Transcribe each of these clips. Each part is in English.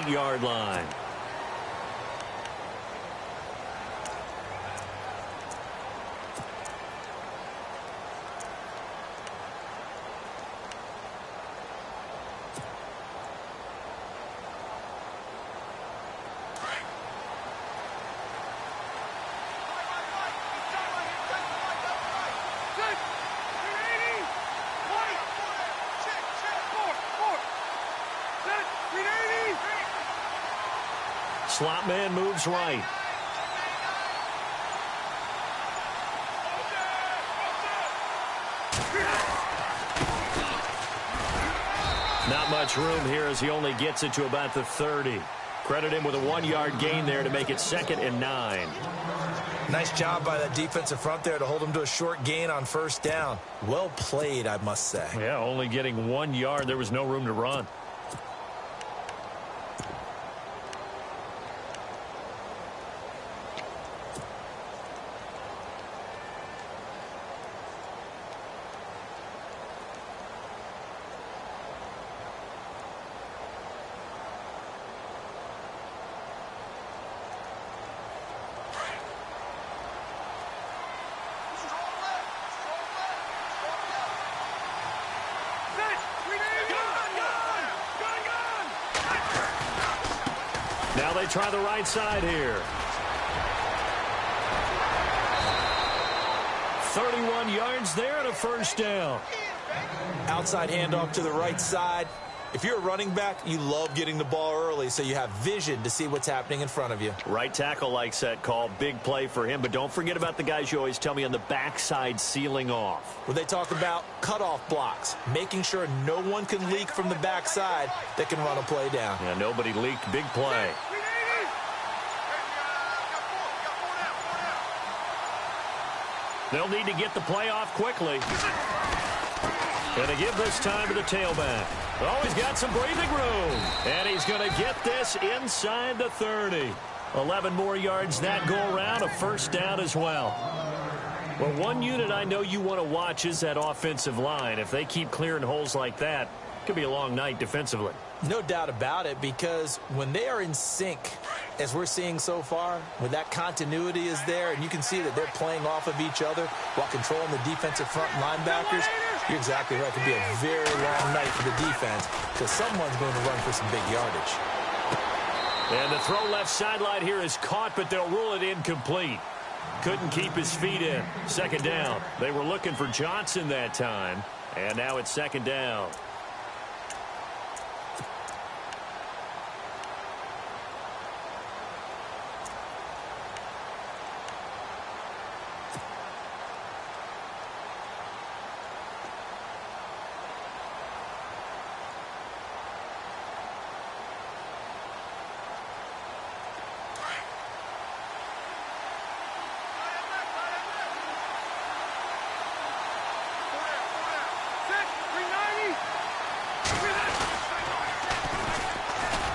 8-yard line. Slot man moves right. Not much room here as he only gets it to about the 30. Credit him with a 1-yard gain there to make it 2nd and 9. Nice job by that defensive front there to hold him to a short gain on first down. Well played, I must say. Yeah, only getting 1 yard. There was no room to run. Now they try the right side here. 31 yards there and a first down. Outside handoff to the right side. If you're a running back, you love getting the ball early so you have vision to see what's happening in front of you. Right tackle likes that call. Big play for him. But don't forget about the guys you always tell me on the backside sealing off. Where they talk about cutoff blocks, making sure no one can leak from the backside that can run a play down. Yeah, nobody leaked. Big play. They'll need to get the play off quickly. Going to give this time to the tailback. Oh, he's got some breathing room. And he's going to get this inside the 30. 11 more yards that go around, a first down as well. Well, one unit I know you want to watch is that offensive line. If they keep clearing holes like that, it could be a long night defensively. No doubt about it, because when they are in sync, as we're seeing so far, when that continuity is there, and you can see that they're playing off of each other while controlling the defensive front linebackers, you're exactly right. It could be a very long night for the defense because someone's going to run for some big yardage. And the throw left sideline here is caught, but they'll rule it incomplete. Couldn't keep his feet in. Second down. They were looking for Johnson that time, and now it's second down.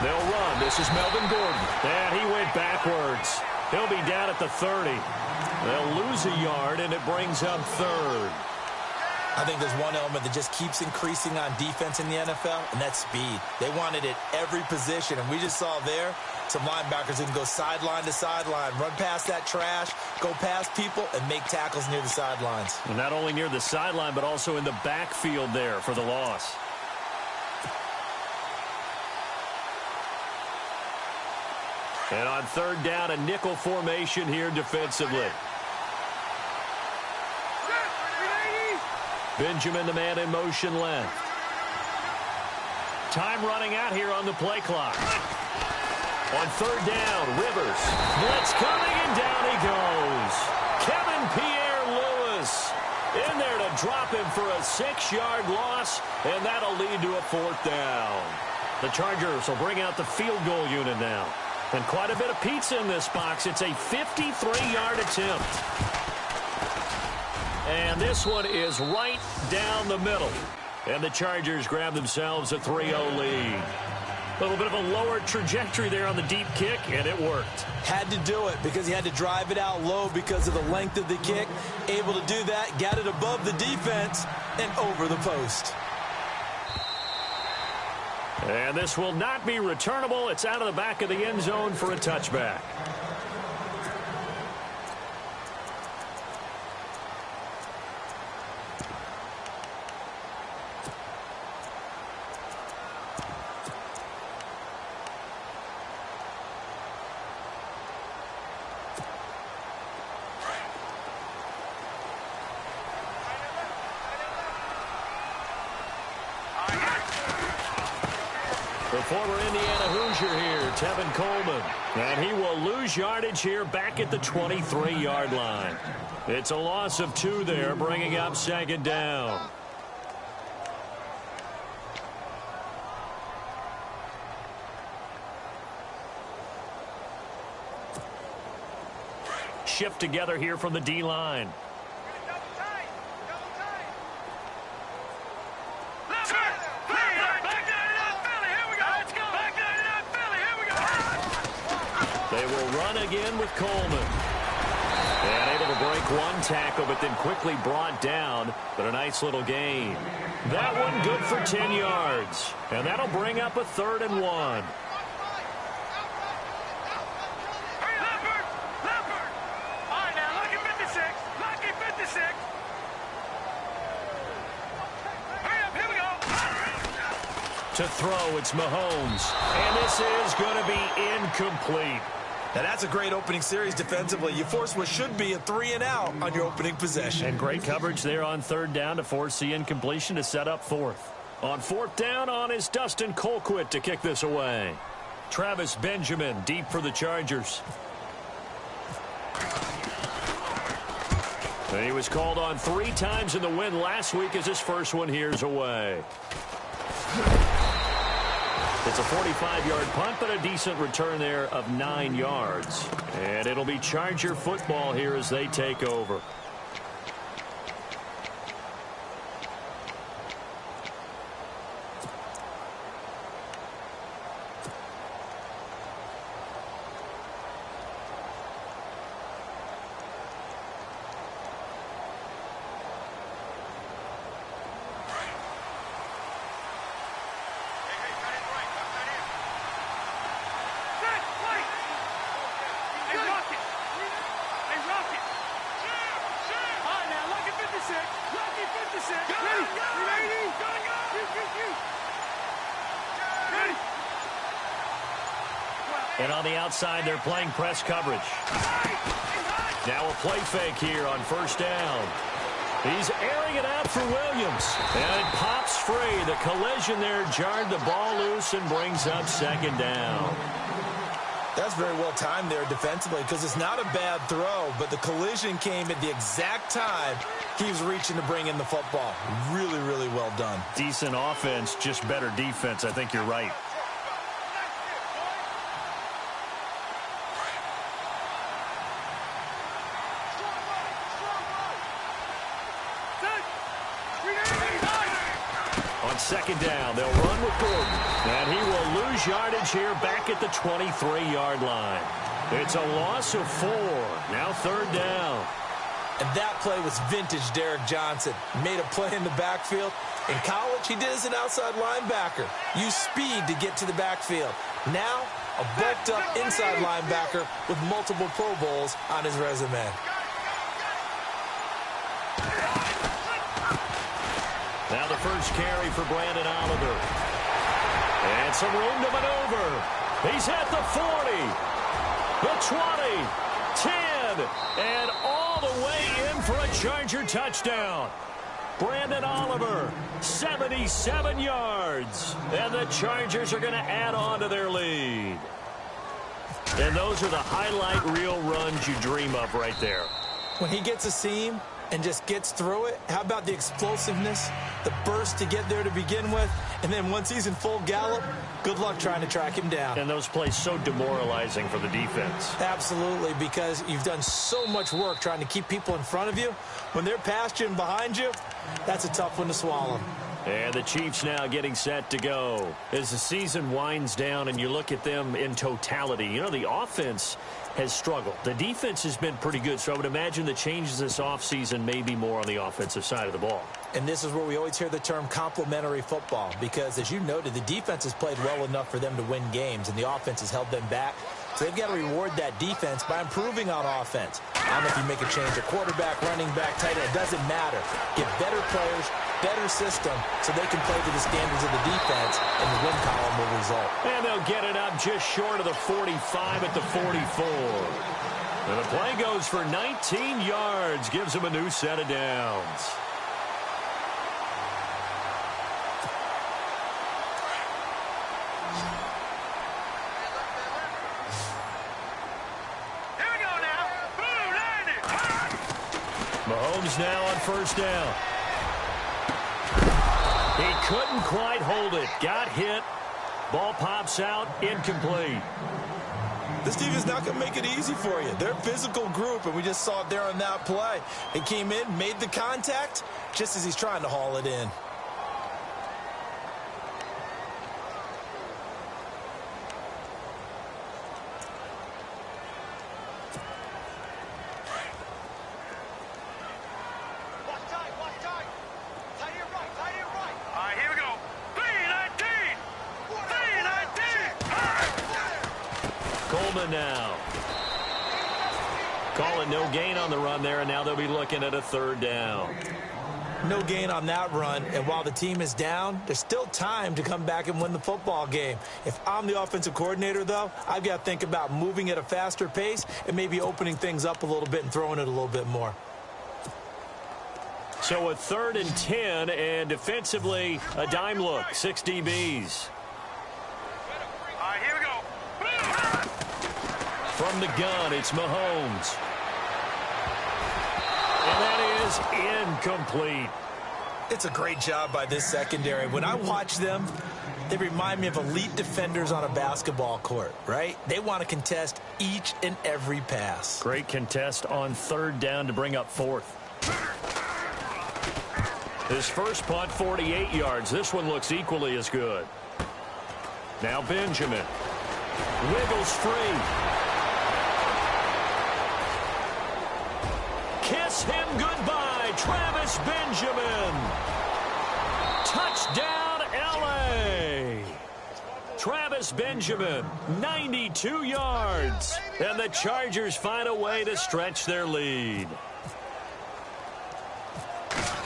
They'll run. This is Melvin Gordon. And he went backwards. He'll be down at the 30. They'll lose a yard, and it brings up third. I think there's one element that just keeps increasing on defense in the NFL, and that's speed. They want it at every position, and we just saw there some linebackers who can go sideline to sideline, run past that trash, go past people, and make tackles near the sidelines. And not only near the sideline, but also in the backfield there for the loss. And on third down, a nickel formation here defensively. Benjamin, the man in motion left. Time running out here on the play clock. On third down, Rivers. Blitz coming, and down he goes. Kevin Pierre-Louis in there to drop him for a 6-yard loss, and that'll lead to a fourth down. The Chargers will bring out the field goal unit now. And quite a bit of pizza in this box. It's a 53-yard attempt. And this one is right down the middle. And the Chargers grab themselves a 3-0 lead. A little bit of a lower trajectory there on the deep kick, and it worked. Had to do it because he had to drive it out low because of the length of the kick. Able to do that, got it above the defense, and over the post. And this will not be returnable. It's out of the back of the end zone for a touchback. The former Indiana Hoosier here, Tevin Coleman. And he will lose yardage here back at the 23-yard line. It's a loss of 2 there, bringing up second down. Shift together here from the D-line. They will run again with Coleman. And able to break one tackle, but then quickly brought down. But a nice little gain. That one good for 10 yards. And that'll bring up a 3rd and 1. To throw, it's Mahomes. And this is going to be incomplete. Now, that's a great opening series defensively. You force what should be a 3-and-out on your opening possession. And great coverage there on 3rd down to force the incompletion to set up 4th. On 4th down on is Dustin Colquitt to kick this away. Travis Benjamin deep for the Chargers. And he was called on 3 times in the win last week as his first one here's away. It's a 45-yard punt, but a decent return there of 9 yards. And it'll be Charger football here as they take over. And on the outside, they're playing press coverage. Now a play fake here on 1st down. He's airing it out for Williams. And it pops free. The collision there jarred the ball loose and brings up 2nd down. That's very well timed there defensively because it's not a bad throw, but the collision came at the exact time he was reaching to bring in the football. Really, really well done. Decent offense, just better defense. I think you're right. On 2nd down, they'll run with Gordon. And he will lose yardage here back at the 23-yard line. It's a loss of 4. Now 3rd down. And that play was vintage Derek Johnson. Made a play in the backfield. In college, he did as an outside linebacker. Used speed to get to the backfield. Now, a bulked-up inside linebacker with multiple Pro Bowls on his resume. Now the first carry for Brandon Oliver. And some room to maneuver. He's at the 40, the 20, 10, and all the way in for a Charger touchdown. Brandon Oliver, 77 yards. And the Chargers are going to add on to their lead. And those are the highlight reel runs you dream of right there. When he gets a seam and just gets through it, how about the explosiveness, the burst to get there to begin with, and then once he's in full gallop, good luck trying to track him down. And those plays so demoralizing for the defense. Absolutely, because you've done so much work trying to keep people in front of you. When they're past you and behind you, that's a tough one to swallow. And the Chiefs now getting set to go. As the season winds down and you look at them in totality, you know, the offense has struggled. The defense has been pretty good, so I would imagine the changes this offseason may be more on the offensive side of the ball. And this is where we always hear the term complementary football because, as you noted, the defense has played well enough for them to win games, and the offense has held them back. So they've got to reward that defense by improving on offense. I don't know if you make a change at quarterback, running back, tight end. It doesn't matter. Get better players, better system, so they can play to the standards of the defense, and the win column will result. And they'll get it up just short of the 45 at the 44. And the play goes for 19 yards, gives them a new set of downs. Mahomes now on first down. He couldn't quite hold it. Got hit. Ball pops out. Incomplete. This team is not going to make it easy for you. They're a physical group, and we just saw it there on that play. He came in, made the contact, just as he's trying to haul it in. Now. Call it no gain on the run there, and now they'll be looking at a third down. No gain on that run, and while the team is down, there's still time to come back and win the football game. If I'm the offensive coordinator, though, I've got to think about moving at a faster pace and maybe opening things up a little bit and throwing it a little bit more. So a 3rd and 10, and defensively, a dime look, 6 DBs. Here we go. From the gun, it's Mahomes. And that is incomplete. It's a great job by this secondary. When I watch them, they remind me of elite defenders on a basketball court, right? They want to contest each and every pass. Great contest on 3rd down to bring up 4th. His first punt, 48 yards. This one looks equally as good. Now Benjamin. Wiggles free. Kiss him goodbye, Travis Benjamin. Touchdown, L.A. Travis Benjamin, 92 yards. And the Chargers find a way to stretch their lead.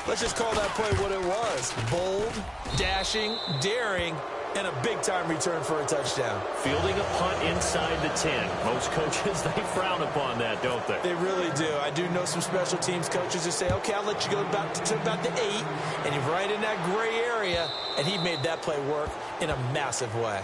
Let's just call that play what it was. Bold, dashing, daring, and a big-time return for a touchdown. Fielding a punt inside the 10. Most coaches, they frown upon that, don't they? They really do. I do know some special teams coaches who say, okay, I'll let you go to about the 8, and you're right in that gray area, and he made that play work in a massive way.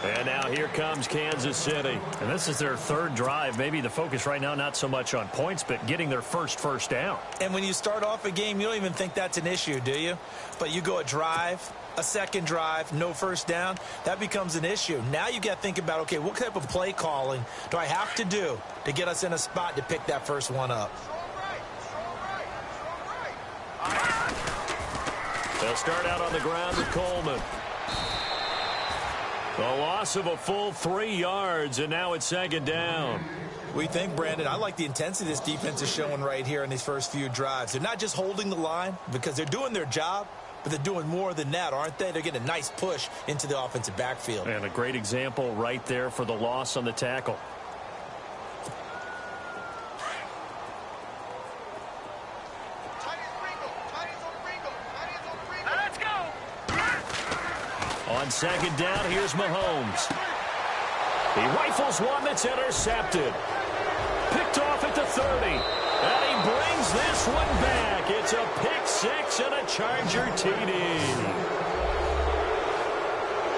And now here comes Kansas City. And this is their 3rd drive. Maybe the focus right now not so much on points, but getting their first down. And when you start off a game, you don't even think that's an issue, do you? But you go a drive, a second drive, no first down, that becomes an issue. Now you got to think about, okay, what type of play calling do I have to do to get us in a spot to pick that first one up? They'll start out on the ground with Coleman. The loss of a full 3 yards, and now it's 2nd down. We think, Brandon, I like the intensity this defense is showing right here in these first few drives. They're not just holding the line because they're doing their job, but they're doing more than that, aren't they? They're getting a nice push into the offensive backfield. And a great example right there for the loss on the tackle. Let's go. On 2nd down, here's Mahomes. He rifles one that's intercepted. Picked off at the 30. And he brings this one back. It's a pick 6 and a Charger TD.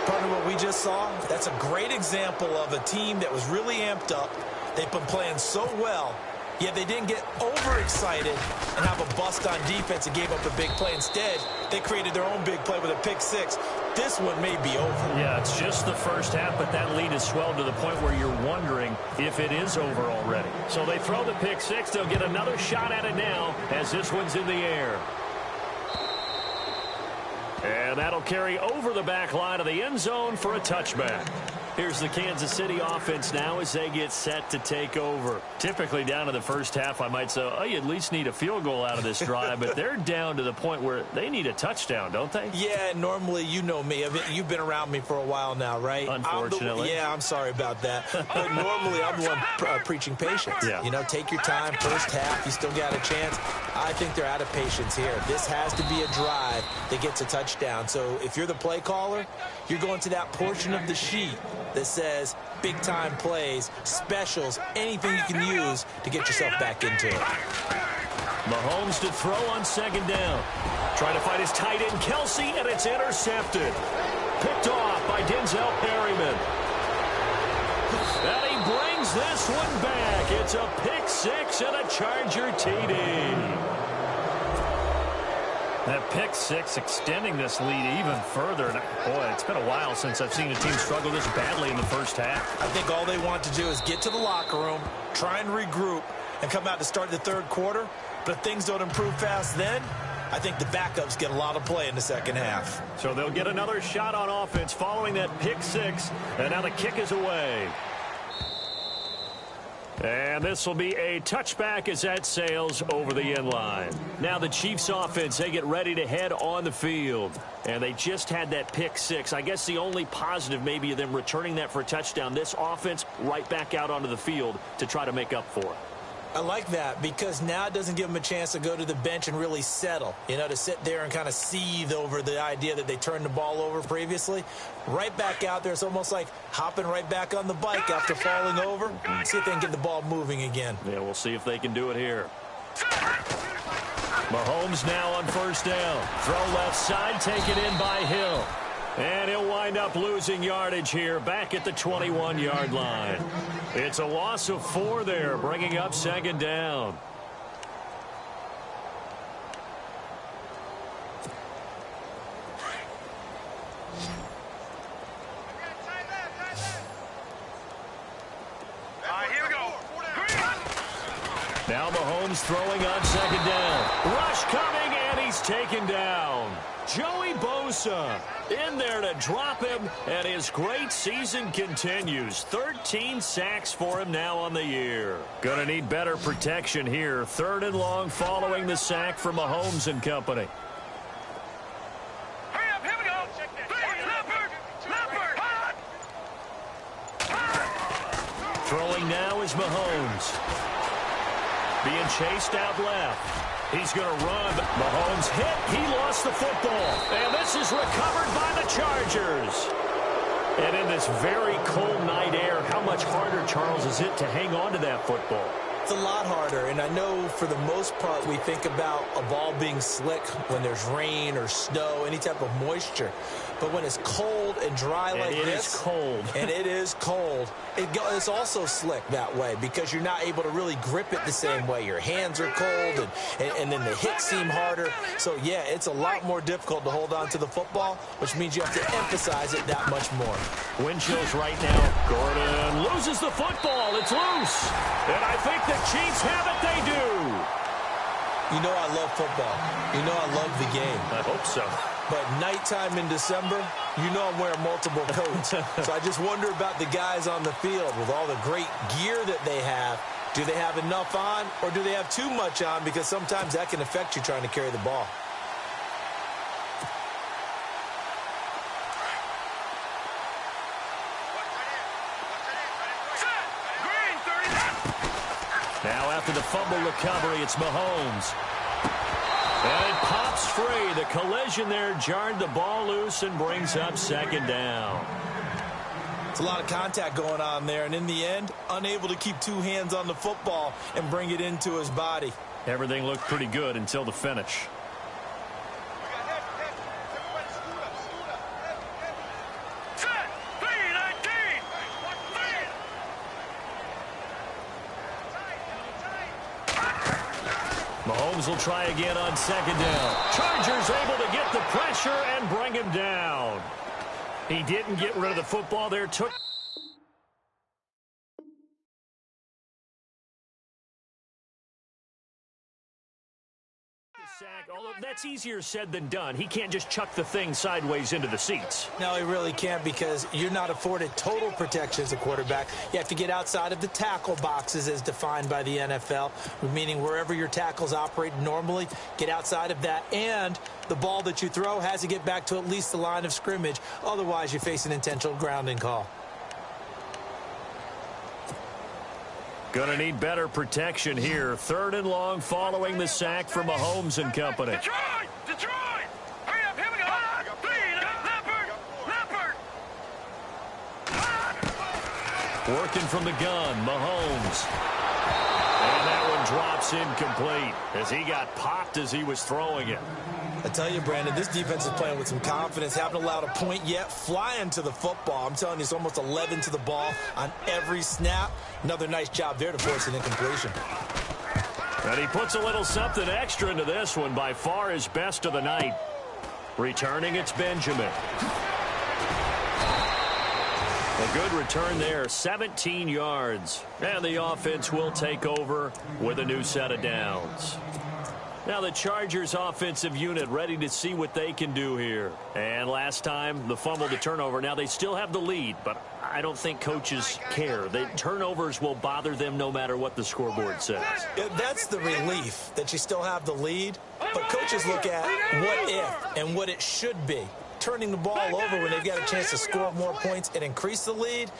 Partner, what we just saw, that's a great example of a team that was really amped up. They've been playing so well, yet they didn't get overexcited and have a bust on defense and gave up a big play. Instead, they created their own big play with a pick 6. This one may be over. Yeah, it's just the first half, but that lead has swelled to the point where you're wondering if it is over already. So they throw the pick 6. They'll get another shot at it now as this one's in the air. And that'll carry over the back line of the end zone for a touchback. Here's the Kansas City offense now as they get set to take over. Typically down to the first half, I might say, oh, you at least need a field goal out of this drive, but they're down to the point where they need a touchdown, don't they? Yeah, normally, you know me. You've been around me for a while now, right? Unfortunately. I'm sorry about that. But normally, I'm the one preaching patience. Yeah. You know, take your time, first half, you still got a chance. I think they're out of patience here. This has to be a drive that gets a touchdown. So if you're the play caller, you're going to that portion of the sheet that says big-time plays, specials, anything you can use to get yourself back into it. Mahomes to throw on second down. Trying to find his tight end, Kelsey, and it's intercepted. Picked off by Denzel Perryman. And he brings this one back. It's a pick six and a Charger TD. That pick six extending this lead even further. And boy, it's been a while since I've seen a team struggle this badly in the first half. I think all they want to do is get to the locker room, try and regroup, and come out to start the third quarter. But if things don't improve fast then, I think the backups get a lot of play in the second half. So they'll get another shot on offense following that pick six. And now the kick is away. And this will be a touchback as that sails over the end line. Now the Chiefs offense, they get ready to head on the field. And they just had that pick six. I guess the only positive maybe of them returning that for a touchdown. This offense right back out onto the field to try to make up for it. I like that because now it doesn't give them a chance to go to the bench and really settle, you know, to sit there and kind of seethe over the idea that they turned the ball over previously. Right back out there, it's almost like hopping right back on the bike after falling over. See if they can get the ball moving again. Yeah, we'll see if they can do it here. Mahomes now on first down. Throw left side, taken in by Hill. And he'll wind up losing yardage here back at the 21-yard line. It's a loss of 4 there, bringing up second down. Here we go. Now Mahomes throwing on second down. Rush coming, and he's taken down. Joey Bosa in there to drop him, and his great season continues. 13 sacks for him now on the year. Gonna need better protection here. Third and long following the sack from Mahomes and company. Hurry up, here we go. Leopard. Throwing now is Mahomes. Being chased out left. He's going to run. Mahomes hit. He lost the football. And this is recovered by the Chargers. And in this very cold night air, how much harder, Charles, is it to hang on to that football? It's a lot harder, and I know for the most part we think about a ball being slick when there's rain or snow, any type of moisture. But when it's cold and dry like this, it is cold. And it is cold, it's also slick that way because you're not able to really grip it the same way. Your hands are cold, and then the hits seem harder. So, yeah, it's a lot more difficult to hold on to the football, which means you have to emphasize it that much more. Wind chills right now. Gordon loses the football. It's loose. And I think the Chiefs have it. They do. You know I love football. You know I love the game. I hope so. But nighttime in December, you know I'm wearing multiple coats. So I just wonder about the guys on the field with all the great gear that they have. Do they have enough on, or do they have too much on? Because sometimes that can affect you trying to carry the ball. Now after the fumble recovery, it's Mahomes. And it pops free. The collision there jarred the ball loose and brings up second down. It's a lot of contact going on there, and in the end, unable to keep two hands on the football and bring it into his body. Everything looked pretty good until the finish. Mahomes will try again on second down. Chargers able to get the pressure and bring him down. He didn't get rid of the football there. Took sack, although that's easier said than done. He can't just chuck the thing sideways into the seats. No, he really can't, because you're not afforded total protection as a quarterback. You have to get outside of the tackle boxes as defined by the NFL, meaning wherever your tackles operate normally, get outside of that, and the ball that you throw has to get back to at least the line of scrimmage. Otherwise, you face an intentional grounding call. Gonna need better protection here. 3rd and long following the sack from Mahomes and company. Detroit! Detroit! Hurry up, here we go! Leopard! Working from the gun, Mahomes. And that one drops incomplete as he got popped as he was throwing it. I tell you, Brandon, this defense is playing with some confidence. Haven't allowed a point yet. Flying to the football. I'm telling you, it's almost 11 to the ball on every snap. Another nice job there to force an incompletion. And he puts a little something extra into this one, by far his best of the night. Returning, it's Benjamin. A good return there, 17 yards. And the offense will take over with a new set of downs. Now the Chargers offensive unit ready to see what they can do here. And last time, the fumble to turnover. Now they still have the lead, but I don't think coaches care. The turnovers will bother them no matter what the scoreboard says. Yeah, that's the relief, that you still have the lead. But coaches look at what if and what it should be. Turning the ball over when they've got a chance to score more points and increase the lead,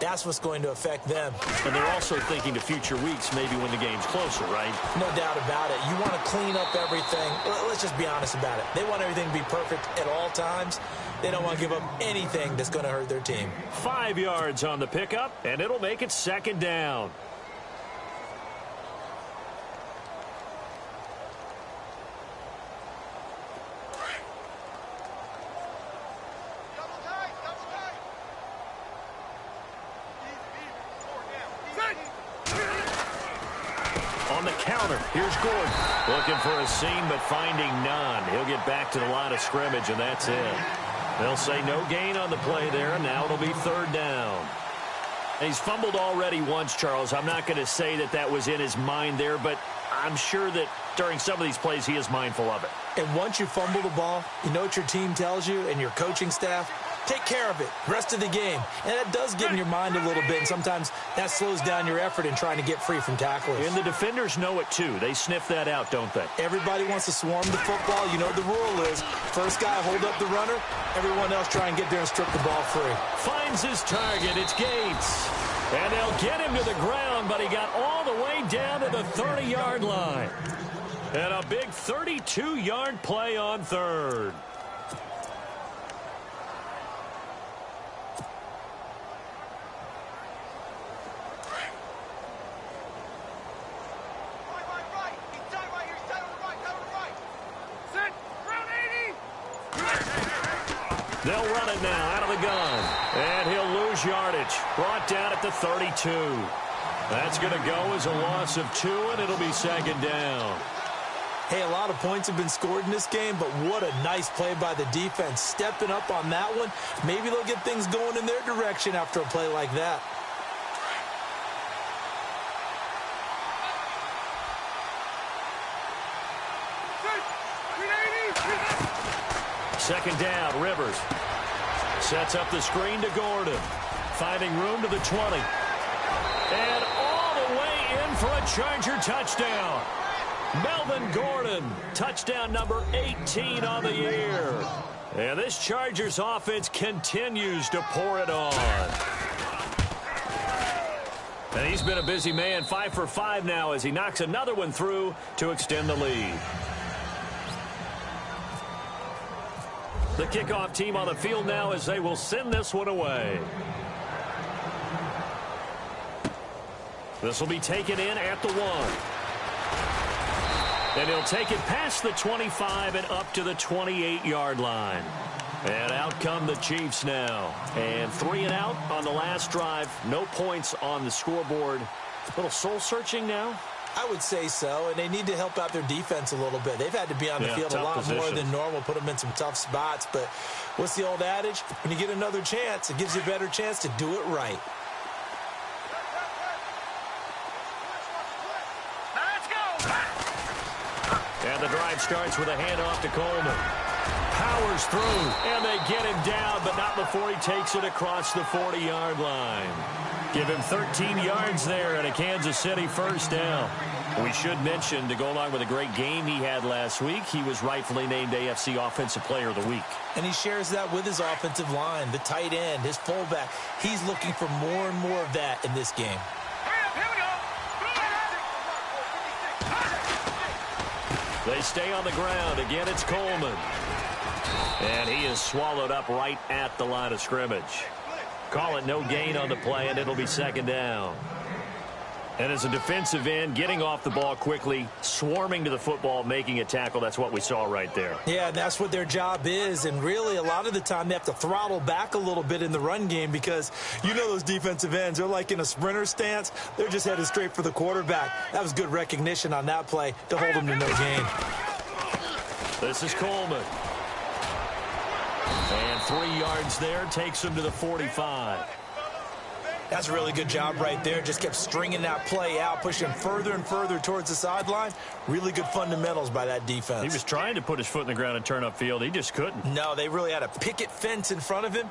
that's what's going to affect them. And they're also thinking to future weeks, maybe when the game's closer, right? No doubt about it. You want to clean up everything. Let's just be honest about it. They want everything to be perfect at all times. They don't want to give up anything that's going to hurt their team. 5 yards on the pickup, and it'll make it 2nd down. On the counter, here's Gordon. Looking for a seam, but finding none. He'll get back to the line of scrimmage, and that's it. They'll say no gain on the play there, and now it'll be 3rd down. He's fumbled already once, Charles. I'm not going to say that that was in his mind there, but I'm sure that during some of these plays he is mindful of it. And once you fumble the ball, you know what your team tells you and your coaching staff? Take care of it, rest of the game. And that does get in your mind a little bit, and sometimes that slows down your effort in trying to get free from tacklers. And the defenders know it, too. They sniff that out, don't they? Everybody wants to swarm the football. You know what the rule is. First guy, hold up the runner. Everyone else try and get there and strip the ball free. Finds his target. It's Gates. And they'll get him to the ground, but he got all the way down to the 30-yard line. And a big 32-yard play on 3rd. They'll run it now out of the gun. And he'll lose yardage. Brought down at the 32. That's going to go as a loss of 2, and it'll be 2nd down. Hey, a lot of points have been scored in this game, but what a nice play by the defense. Stepping up on that one. Maybe they'll get things going in their direction after a play like that. Second down, Rivers. Sets up the screen to Gordon. Finding room to the 20. And all the way in for a Charger touchdown. Melvin Gordon, touchdown number 18 on the year. And this Chargers offense continues to pour it on. And he's been a busy man, 5 for 5 now as he knocks another one through to extend the lead. The kickoff team on the field now as they will send this one away. This will be taken in at the 1. And he'll take it past the 25 and up to the 28-yard line. And out come the Chiefs now. And 3 and out on the last drive. No points on the scoreboard. A little soul-searching now? I would say so, and they need to help out their defense a little bit. They've had to be on the field a lot more than normal, put them in some tough spots. But what's the old adage? When you get another chance, it gives you a better chance to do it right. Let's go! And And the drive starts with a handoff to Coleman. Powers through, and they get him down, but not before he takes it across the 40-yard line. Give him 13 yards there and a Kansas City first down. We should mention, to go along with a great game he had last week, he was rightfully named AFC Offensive Player of the Week. And he shares that with his offensive line, the tight end, his fullback. He's looking for more and more of that in this game. They stay on the ground. Again, it's Coleman. And he is swallowed up right at the line of scrimmage. Call it no gain on the play, and it'll be second down. And as a defensive end, getting off the ball quickly, swarming to the football, making a tackle, that's what we saw right there. Yeah, and that's what their job is. And really, a lot of the time, they have to throttle back a little bit in the run game because you know those defensive ends, they're like in a sprinter stance. They're just headed straight for the quarterback. That was good recognition on that play to hold them to no gain. This is Coleman. And 3 yards there takes him to the 45. That's a really good job right there. Just kept stringing that play out, pushing further and further towards the sideline. Really good fundamentals by that defense. He was trying to put his foot in the ground and turn upfield. He just couldn't. No, they really had a picket fence in front of him.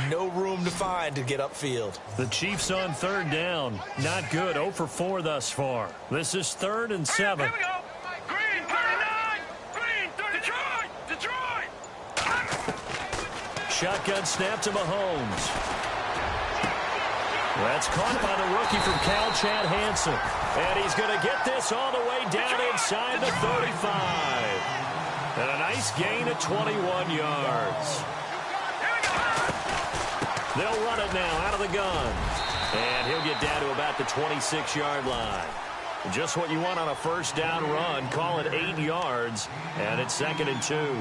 No room to find to get upfield. The Chiefs on third down. Not good. 0 for 4 thus far. This is 3rd and 7. Here we go. Green, 39. Green, 30. Detroit. Shotgun snap to Mahomes. That's caught by the rookie from Cal, Chad Hansen. And he's going to get this all the way down inside the 35. And a nice gain of 21 yards. They'll run it now out of the gun. And he'll get down to about the 26-yard line. Just what you want on a first down run. Call it 8 yards. And it's 2nd and 2.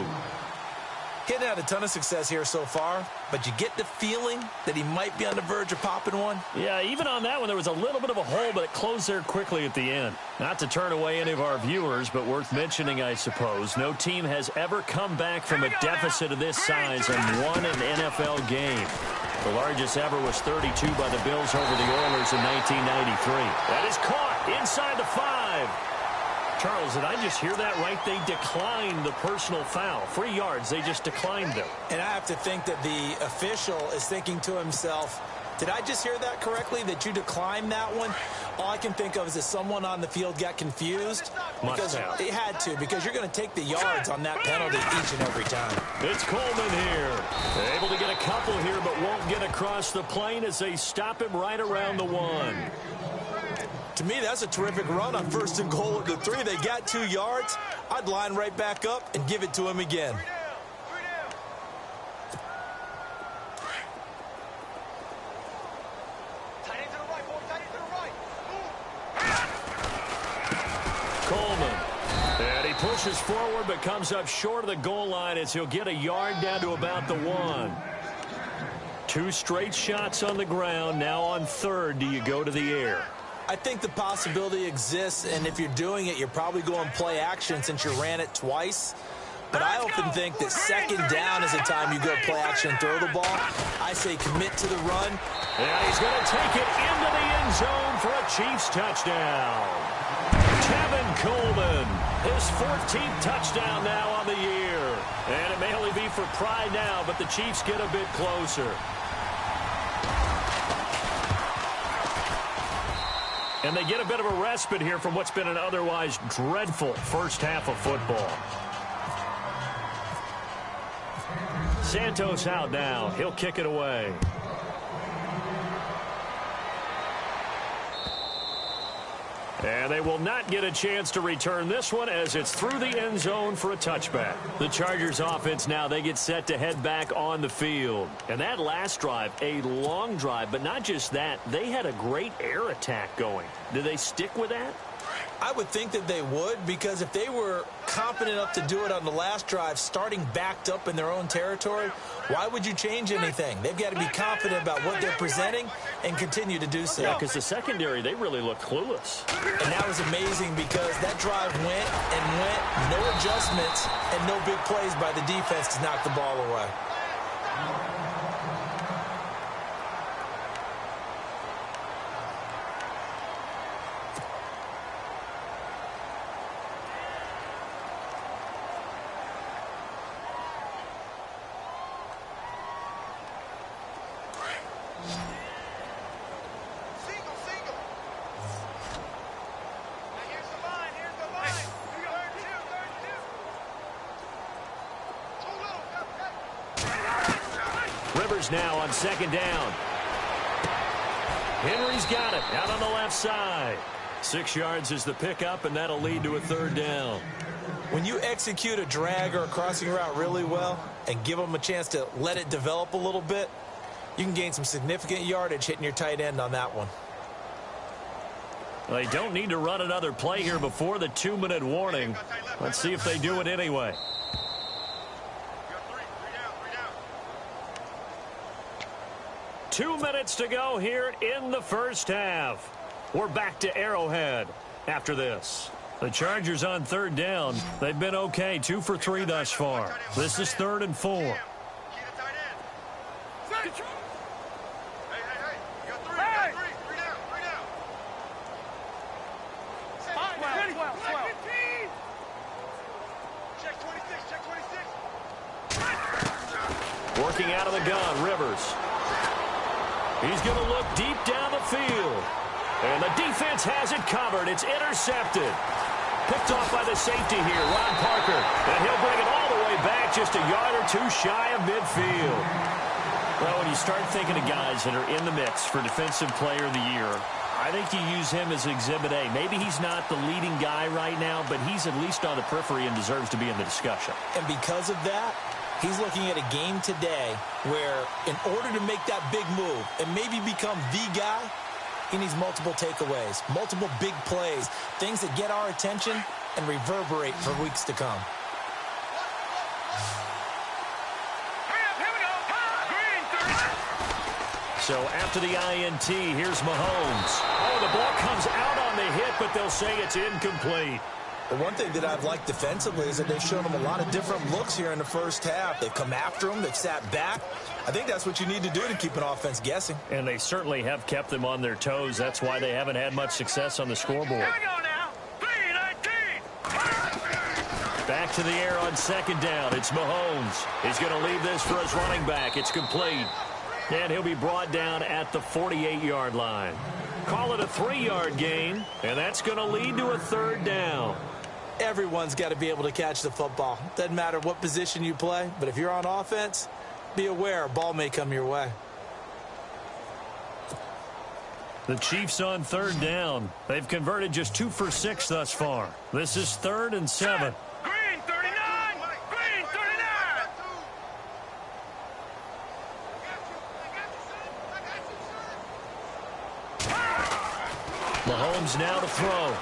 Getting had a ton of success here so far, but you get the feeling that he might be on the verge of popping one. Yeah, even on that one, there was a little bit of a hole, but it closed there quickly at the end. Not to turn away any of our viewers, but worth mentioning, I suppose. No team has ever come back from a deficit of this size and won an NFL game. The largest ever was 32 by the Bills over the Oilers in 1993. That is caught inside the 5. Charles, did I just hear that right? They declined the personal foul. 3 yards, they just declined them. And I have to think that the official is thinking to himself, did I just hear that correctly, that you declined that one? All I can think of is that someone on the field got confused. Must have. It had to, because you're going to take the yards on that penalty each and every time. It's Coleman here. Able to get a couple here, but won't get across the plane as they stop him right around the 1. To me, that's a terrific run on 1st and goal at the 3. They got 2 yards. I'd line right back up and give it to him again. Coleman. And he pushes forward but comes up short of the goal line as he'll get a yard down to about the 1. 2 straight shots on the ground. Now on 3rd, do you go to the air? I think the possibility exists, and if you're doing it, you're probably going play action since you ran it twice. But I often think that 2nd down is the time you go play action and throw the ball. I say commit to the run. And he's going to take it into the end zone for a Chiefs touchdown. Tevin Coleman, his 14th touchdown now on the year. And it may only be for pride now, but the Chiefs get a bit closer. And they get a bit of a respite here from what's been an otherwise dreadful first half of football. Santos out now. He'll kick it away. And they will not get a chance to return this one as it's through the end zone for a touchback. The Chargers offense now, they get set to head back on the field. And that last drive, a long drive, but not just that, they had a great air attack going. Do they stick with that? I would think that they would, because if they were confident enough to do it on the last drive, starting backed up in their own territory, why would you change anything? They've got to be confident about what they're presenting and continue to do so. Yeah, because the secondary, they really looked clueless. And that was amazing because that drive went and went, no adjustments, and no big plays by the defense to knock the ball away. Rivers now on second down. Henry's got it out on the left side. 6 yards is the pickup, and that'll lead to a third down. When you execute a drag or a crossing route really well and give them a chance to let it develop a little bit, you can gain some significant yardage hitting your tight end on that one. They don't need to run another play here before the 2-minute warning. Let's see if they do it anyway. Two minutes to go here in the first half. We're back to Arrowhead after this. The Chargers on third down. They've been okay, 2 for 3 thus far. This is 3rd and 4. Working out of the gun, Rivers. He's going to look deep down the field. And the defense has it covered. It's intercepted. Picked off by the safety here, Ron Parker. And he'll bring it all the way back just a yard or two shy of midfield. Well, when you start thinking of guys that are in the mix for Defensive Player of the Year, I think you use him as Exhibit A. Maybe he's not the leading guy right now, but he's at least on the periphery and deserves to be in the discussion. And because of that, he's looking at a game today where in order to make that big move and maybe become the guy, he needs multiple takeaways, multiple big plays, things that get our attention and reverberate for weeks to come. So after the INT, here's Mahomes. Oh, the ball comes out on the hit, but they'll say it's incomplete. The one thing that I've liked defensively is that they've shown him a lot of different looks here in the first half. They've come after him. They've sat back. I think that's what you need to do to keep an offense guessing. And they certainly have kept them on their toes. That's why they haven't had much success on the scoreboard. Back to the air on second down. It's Mahomes. He's going to leave this for his running back. It's complete. And he'll be brought down at the 48-yard line. Call it a 3-yard gain, and that's going to lead to a third down. Everyone's got to be able to catch the football. Doesn't matter what position you play, but if you're on offense, be aware a ball may come your way. The Chiefs on third down. They've converted just 2 for 6 thus far. This is 3rd and 7. Green 39! Green 39! Mahomes now to throw.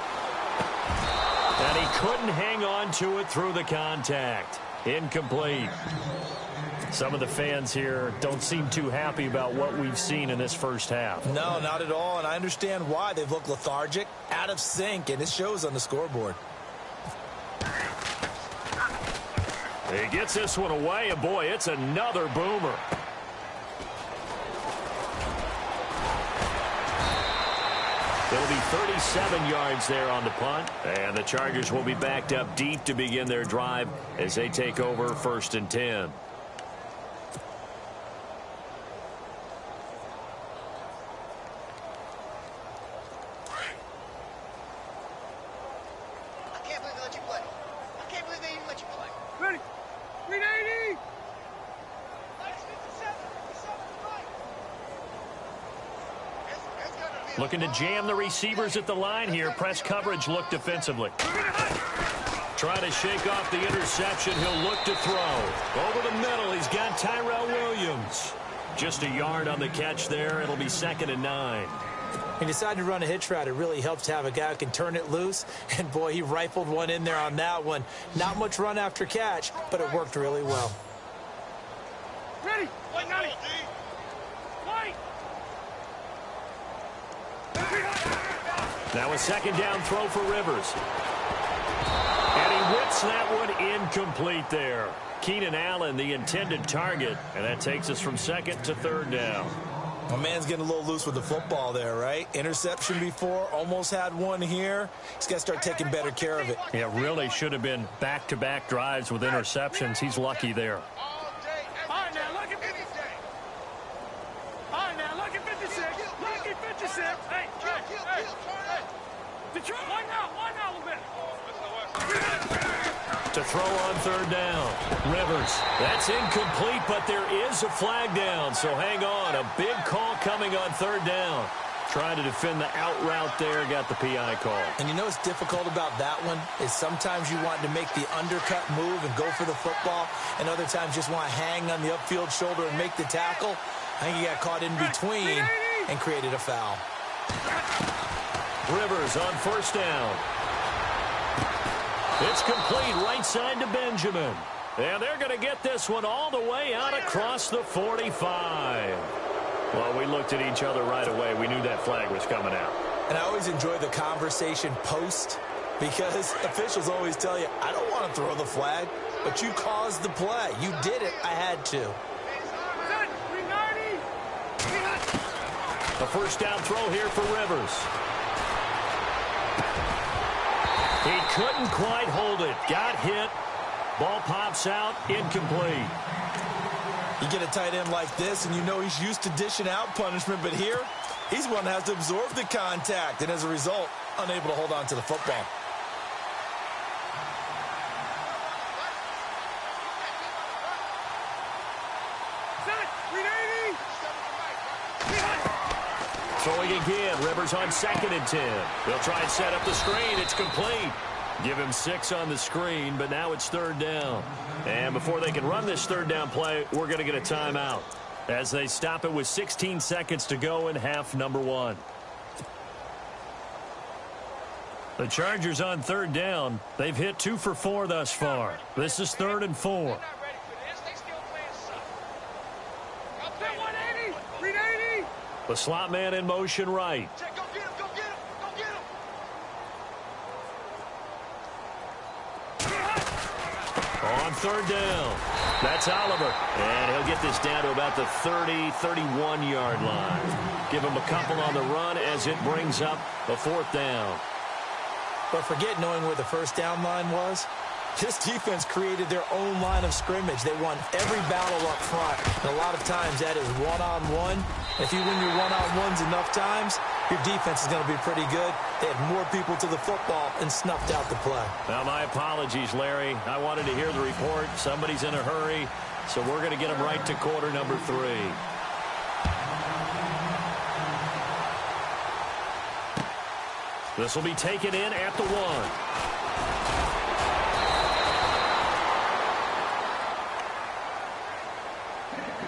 And he couldn't hang on to it through the contact. Incomplete. Some of the fans here don't seem too happy about what we've seen in this first half. No, not at all, and I understand why. They've looked lethargic, out of sync, and it shows on the scoreboard. He gets this one away, and boy, it's another boomer. It'll be 37 yards there on the punt, and the Chargers will be backed up deep to begin their drive as they take over 1st and 10. Looking to jam the receivers at the line here. Press coverage look defensively. Trying to shake off the interception. He'll look to throw. Over the middle, he's got Tyrell Williams. Just a yard on the catch there. It'll be 2nd and 9. He decided to run a hitch route. It really helps to have a guy who can turn it loose. And, boy, he rifled one in there on that one. Not much run after catch, but it worked really well. Ready? White, got it. White. Now a 2nd down throw for Rivers. And he whips that one incomplete there. Keenan Allen, the intended target. And that takes us from 2nd to 3rd down. My man's getting a little loose with the football there, right? Interception before, almost had one here. He's got to start taking better care of it. Yeah, really should have been back-to-back drives with interceptions. He's lucky there. All right, now, look at 56. All right, now, look at 56. Look at 56. Hey, hey. Detroit, one now a little bit. to throw on third down. Rivers. That's incomplete, but there is a flag down, so hang on. A big call coming on third down. Trying to defend the out route there, got the PI call. And you know what's difficult about that one is sometimes you want to make the undercut move and go for the football, and other times just want to hang on the upfield shoulder and make the tackle. I think he got caught in between and created a foul. Rivers on first down. It's complete right side to Benjamin. And they're going to get this one all the way out across the 45. Well, we looked at each other right away. We knew that flag was coming out. And I always enjoy the conversation post because officials always tell you, I don't want to throw the flag, but you caused the play. You did it. I had to. A first down throw here for Rivers. He couldn't quite hold it. Got hit. Ball pops out. Incomplete. You get a tight end like this, and you know he's used to dishing out punishment, but here, he's one that has to absorb the contact, and as a result, unable to hold on to the football. Throwing again. Rivers on 2nd and 10. They'll try and set up the screen. It's complete. Give him 6 on the screen, but now it's third down. And before they can run this third down play, we're going to get a timeout as they stop it with 16 seconds to go in half number 1. The Chargers on third down. They've hit 2 for 4 thus far. This is 3rd and 4. The slot man in motion right. On third down. That's Oliver. And he'll get this down to about the 30, 31-yard line. Give him a couple on the run as it brings up a 4th down. But forget knowing where the first down line was. This defense created their own line of scrimmage. They won every battle up front. And a lot of times that is one-on-one. If you win your one-on-ones enough times, your defense is going to be pretty good. They had more people to the football and snuffed out the play. Now, my apologies, Larry. I wanted to hear the report. Somebody's in a hurry, so we're going to get him right to quarter number 3. This will be taken in at the 1.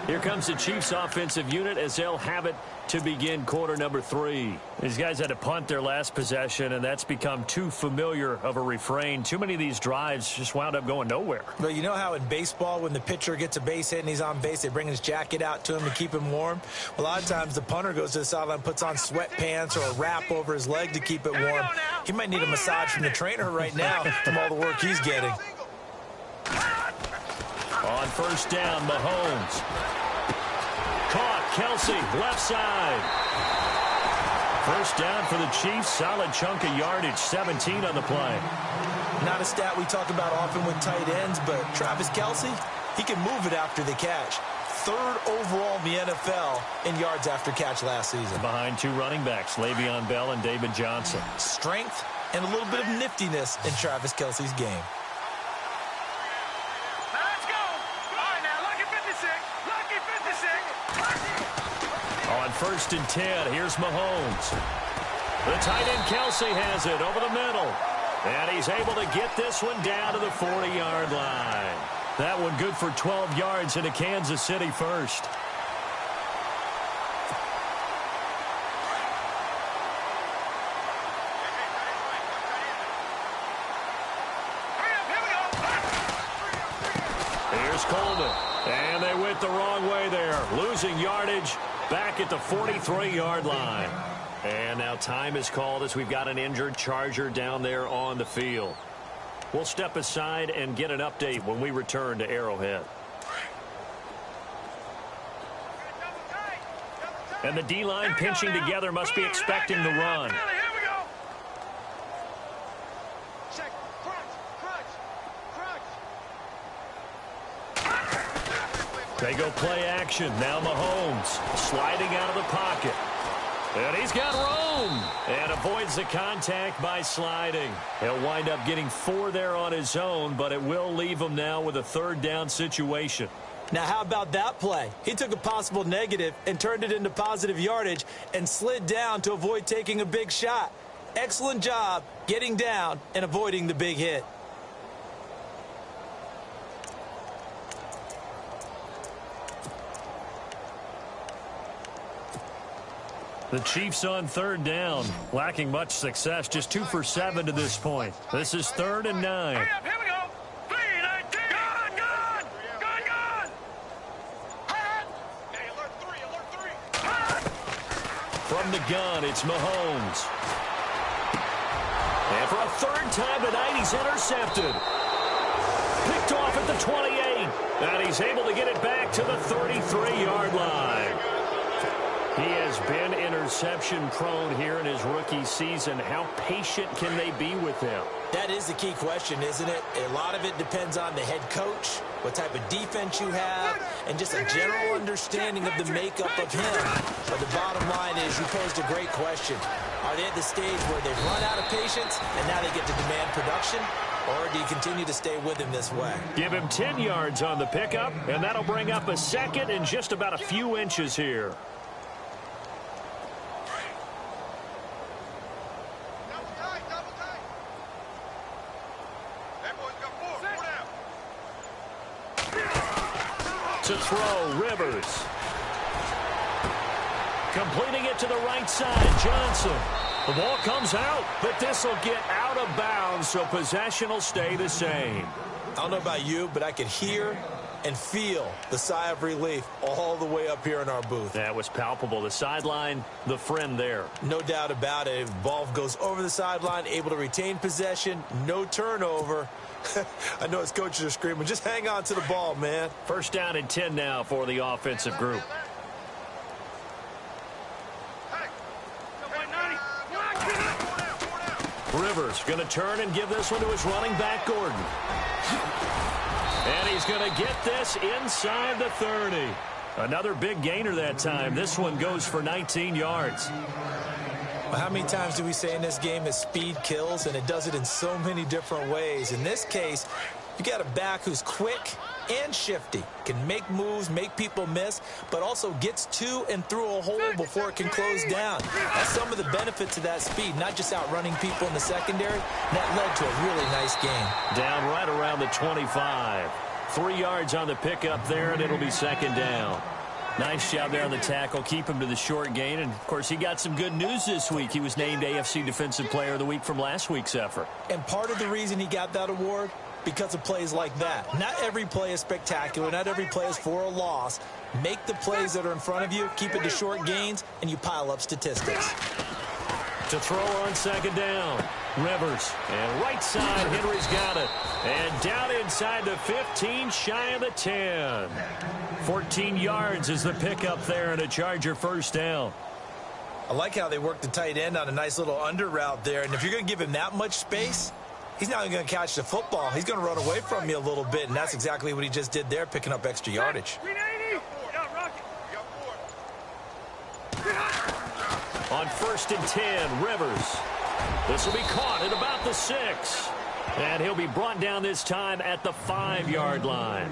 Here comes the Chiefs offensive unit as they'll have it to begin quarter number 3. These guys had to punt their last possession, and that's become too familiar of a refrain. Too many of these drives just wound up going nowhere. But you know how in baseball, when the pitcher gets a base hit and he's on base, they bring his jacket out to him to keep him warm? Well, a lot of times the punter goes to the sideline, puts on sweatpants or a wrap over his leg to keep it warm. He might need a massage from the trainer right now from all the work he's getting. On first down, Mahomes. Caught, Kelsey, left side. First down for the Chiefs. Solid chunk of yardage, 17 on the play. Not a stat we talk about often with tight ends, but Travis Kelsey, he can move it after the catch. 3rd overall in the NFL in yards after catch last season. Behind 2 running backs, Le'Veon Bell and David Johnson. Strength and a little bit of niftiness in Travis Kelsey's game. On 1st and 10, here's Mahomes. The tight end Kelsey has it over the middle. And he's able to get this one down to the 40-yard line. That one good for 12 yards into Kansas City first. Here's Coleman. And they went the wrong way there. Losing yardage back at the 43-yard line. And now time is called as we've got an injured Charger down there on the field. We'll step aside and get an update when we return to Arrowhead. And the D-line pinching together must be expecting the run. They go play action. Now Mahomes sliding out of the pocket. And he's got room and avoids the contact by sliding. He'll wind up getting 4 there on his own, but it will leave him now with a 3rd down situation. Now, how about that play? He took a possible negative and turned it into positive yardage and slid down to avoid taking a big shot. Excellent job getting down and avoiding the big hit. The Chiefs on 3rd down, lacking much success, just 2 for 7 to this point. This is 3rd and 9. Here we go. 3-19. Gone. Hey, alert 3. From the gun, it's Mahomes. And for a 3rd time tonight, he's intercepted. Picked off at the 28. And he's able to get it back to the 33-yard line. He has been interception-prone here in his rookie season. How patient can they be with him? That is the key question, isn't it? A lot of it depends on the head coach, what type of defense you have, and just a general understanding of the makeup of him. But the bottom line is you posed a great question. Are they at the stage where they've run out of patience and now they get to demand production? Or do you continue to stay with him this way? Give him 10 yards on the pickup, and that'll bring up a 2nd and just about a few inches here. To throw, Rivers. Completing it to the right side, Johnson. The ball comes out, but this will get out of bounds, so possession will stay the same. I don't know about you, but I could hear and feel the sigh of relief all the way up here in our booth. That was palpable. The sideline, the friend there. No doubt about it. Ball goes over the sideline, able to retain possession, no turnover. I know his coaches are screaming, just hang on to the ball, man. 1st down and 10 now for the offensive group. Rivers going to turn and give this one to his running back, Gordon. And he's going to get this inside the 30. Another big gainer that time. This one goes for 19 yards. Well, how many times do we say in this game that speed kills, and it does it in so many different ways? In this case, you got a back who's quick and shifty, can make moves, make people miss, but also gets to and through a hole before it can close down. That's some of the benefits of that speed, not just outrunning people in the secondary. That led to a really nice game. Down right around the 25. 3 yards on the pickup there, and it'll be 2nd down. Nice job there on the tackle. Keep him to the short gain. And, of course, he got some good news this week. He was named AFC Defensive Player of the Week from last week's effort. And part of the reason he got that award, because of plays like that. Not every play is spectacular. Not every play is for a loss. Make the plays that are in front of you, keep it to short gains, and you pile up statistics. To throw on 2nd down. Rivers. And right side, Henry's got it. And down inside the 15, shy of the 10. 14 yards is the pickup there, and a Charger 1st down. I like how they work the tight end on a nice little under route there. And if you're going to give him that much space, he's not going to catch the football. He's going to run away from you a little bit, and that's exactly what he just did there, picking up extra yardage. On 1st and 10, Rivers. This will be caught at about the 6. And he'll be brought down this time at the 5-yard line.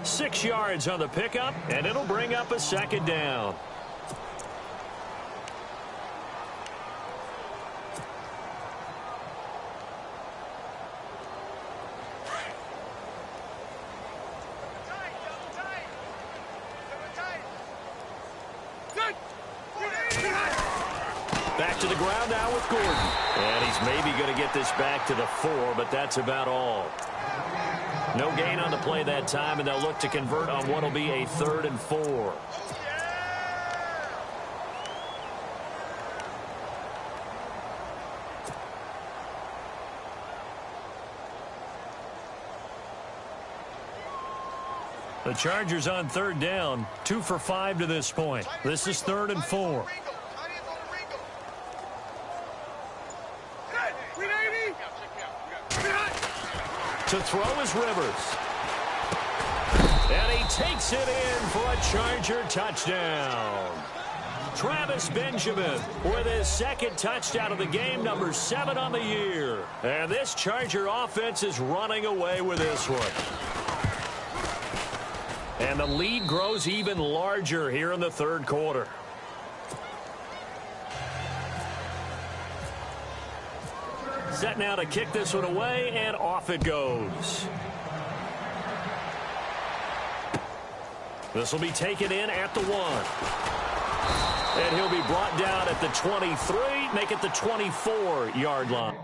6 yards on the pickup, and it'll bring up a 2nd down. Back to the ground now with Gordon. And he's maybe going to get this back to the 4, but that's about all. No gain on the play that time, and they'll look to convert on what will be a 3rd and 4. The Chargers on 3rd down, 2 for 5 to this point. This is 3rd and 4. To throw is Rivers. And he takes it in for a Charger touchdown. Travis Benjamin with his second touchdown of the game, number 7 on the year. And this Charger offense is running away with this one. And the lead grows even larger here in the third quarter. Set now to kick this one away, and off it goes. This will be taken in at the 1. And he'll be brought down at the 23, make it the 24-yard line.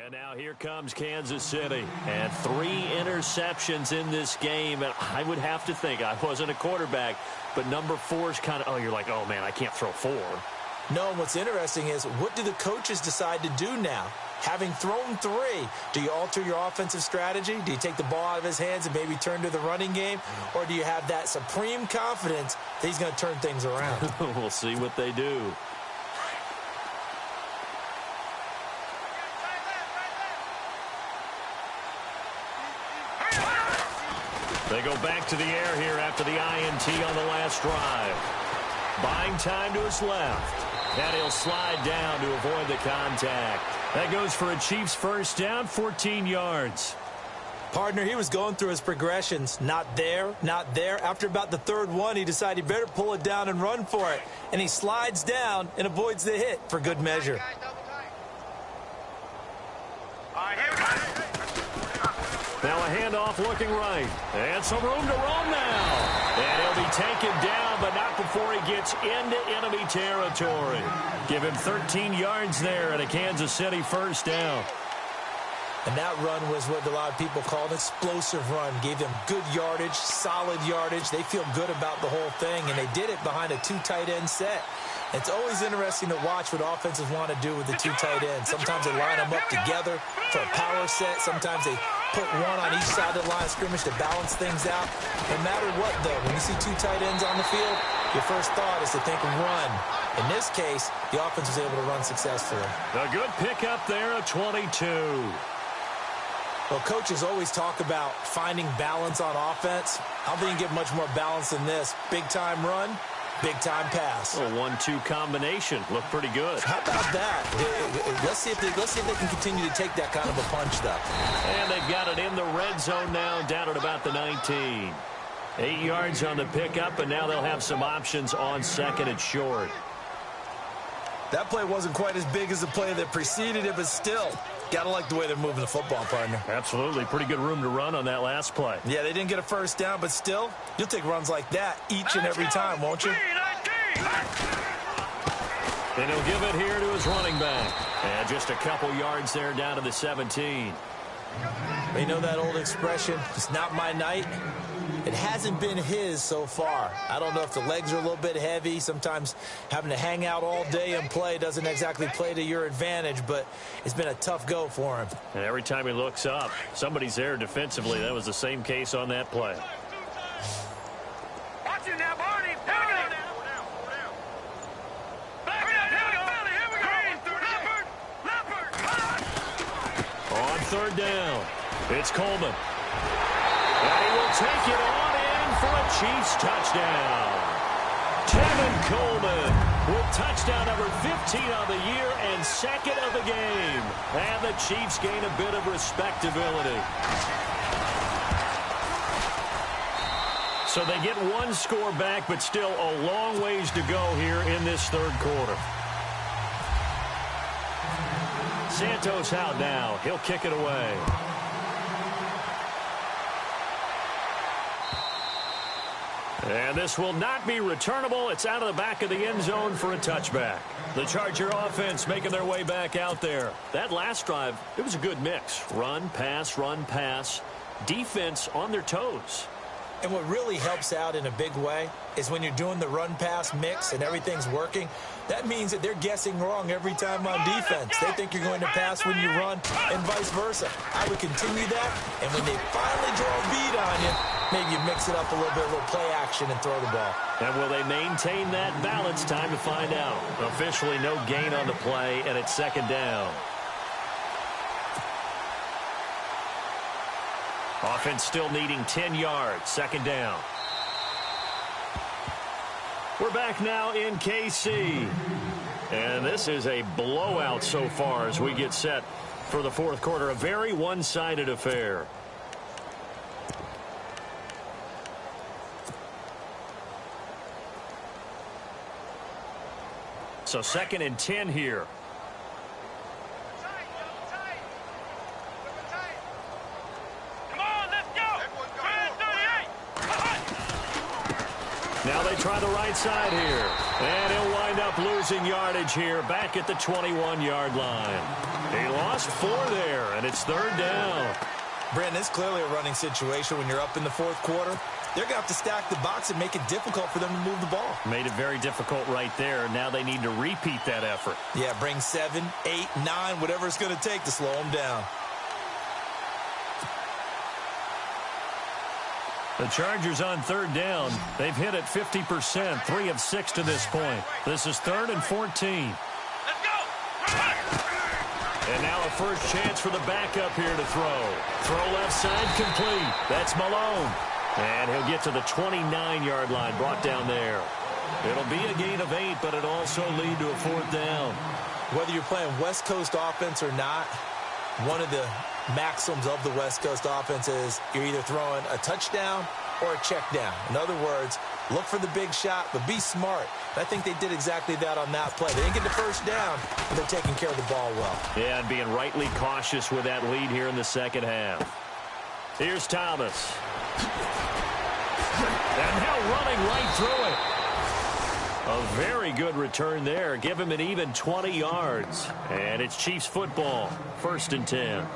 And now here comes Kansas City. And 3 interceptions in this game. And I would have to think, I wasn't a quarterback, but number 4 is kind of, oh, you're like, oh, man, I can't throw 4. No, and what's interesting is, what do the coaches decide to do now? Having thrown 3, do you alter your offensive strategy? Do you take the ball out of his hands and maybe turn to the running game? Or do you have that supreme confidence that he's going to turn things around? We'll see what they do. They go back to the air here after the INT on the last drive. Buying time to his left. And he'll slide down to avoid the contact. That goes for a Chiefs first down, 14 yards. Partner, he was going through his progressions. Not there, not there. After about the 3rd one, he decided he better pull it down and run for it. And he slides down and avoids the hit for good measure. Now a handoff looking right. And some room to roam now. And he'll be taken down, but not before he gets into enemy territory. Give him 13 yards there and a Kansas City first down. And that run was what a lot of people call an explosive run. Gave them good yardage, solid yardage. They feel good about the whole thing, and they did it behind a 2 tight end set. It's always interesting to watch what offenses want to do with the 2 tight ends. Sometimes they line them up together for a power set. Sometimes they put one on each side of the line of scrimmage to balance things out. No matter what, though, when you see 2 tight ends on the field, your first thought is to think run. In this case, the offense was able to run successfully. A good pickup there, a 22. Well, coaches always talk about finding balance on offense. I don't think you can get much more balance than this. Big-time run, big-time pass. A 1-2 combination. Looked pretty good. How about that? Let's see if they can continue to take that kind of a punch, though. And they've got it in the red zone now, down at about the 19. 8 yards on the pickup, and now they'll have some options on 2nd and short. That play wasn't quite as big as the play that preceded it, but still, got to like the way they're moving the football, partner. Absolutely. Pretty good room to run on that last play. Yeah, they didn't get a first down, but still, you'll take runs like that each and every time, won't you? And he'll give it here to his running back. And just a couple yards there down to the 17. You know that old expression, it's not my night? It hasn't been his so far. I don't know if the legs are a little bit heavy. Sometimes having to hang out all day and play doesn't exactly play to your advantage, but it's been a tough go for him. And every time he looks up, somebody's there defensively. That was the same case on that play. Watch it now, Barney. Here we go. On 3rd down, it's Coleman. And he will take it on in for a Chiefs touchdown. Tevin Coleman with touchdown number 15 on the year and second of the game. And the Chiefs gain a bit of respectability. So they get one score back, but still a long ways to go here in this third quarter. Santos out now. He'll kick it away. And this will not be returnable. It's out of the back of the end zone for a touchback. The Charger offense making their way back out there. That last drive, it was a good mix. Run, pass, defense on their toes. And what really helps out in a big way is when you're doing the run-pass mix and everything's working, that means that they're guessing wrong every time on defense. They think you're going to pass when you run and vice versa. I would continue that, and when they finally draw a beat on you, maybe you mix it up a little bit, a little play action, and throw the ball. And will they maintain that balance? Time to find out. Officially no gain on the play, and it's second down. Offense still needing 10 yards. Second down. We're back now in KC. And this is a blowout so far as we get set for the fourth quarter. A very one-sided affair. So second and 10 here. Now they try the right side here. And he'll wind up losing yardage here back at the 21-yard line. He lost 4 there, and it's third down. Brandon, it's clearly a running situation when you're up in the fourth quarter. They're going to have to stack the box and make it difficult for them to move the ball. Made it very difficult right there. Now they need to repeat that effort. Yeah, bring 7, 8, 9, whatever it's going to take to slow them down. The Chargers on third down. They've hit it 50%, 3 of 6 to this point. This is 3rd and 14. Let's go! And now a first chance for the backup here to throw. Throw left side complete. That's Malone. And he'll get to the 29-yard line, brought down there. It'll be a gain of 8, but it'll also lead to a fourth down. Whether you're playing West Coast offense or not, one of the maxims of the West Coast offense is you're either throwing a touchdown or a check down. In other words, look for the big shot, but be smart. And I think they did exactly that on that play. They didn't get the first down, but they're taking care of the ball well. Yeah, and being rightly cautious with that lead here in the second half. Here's Thomas. And now running right through it. A very good return there. Give him an even 20 yards. And it's Chiefs football. 1st and 10.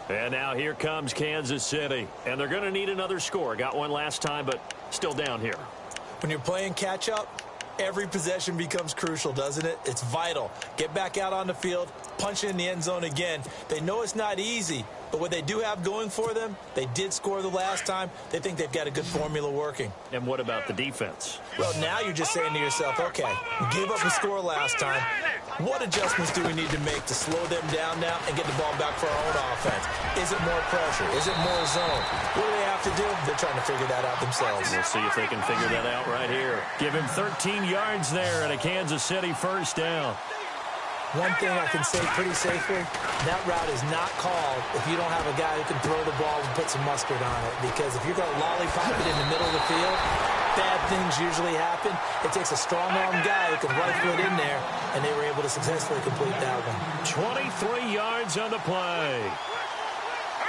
And now here comes Kansas City. And they're going to need another score. Got one last time, but still down here. When you're playing catch-up, every possession becomes crucial, doesn't it? It's vital. Get back out on the field, punch it in the end zone again. They know it's not easy, but what they do have going for them, they did score the last time. They think they've got a good formula working. And what about the defense? Well, now you're just saying to yourself, okay, we gave up a score last time. What adjustments do we need to make to slow them down now and get the ball back for our own offense? Is it more pressure? Is it more zone? What do they have to do? They're trying to figure that out themselves. We'll see if they can figure that out right here. Give him 13 yards there and a Kansas City first down. One thing I can say pretty safely, that route is not called if you don't have a guy who can throw the ball and put some mustard on it. Because if you're going to lollipop it in the middle of the field, bad things usually happen. It takes a strong-arm guy who can rifle it in there, and they were able to successfully complete that one. 23 yards on the play.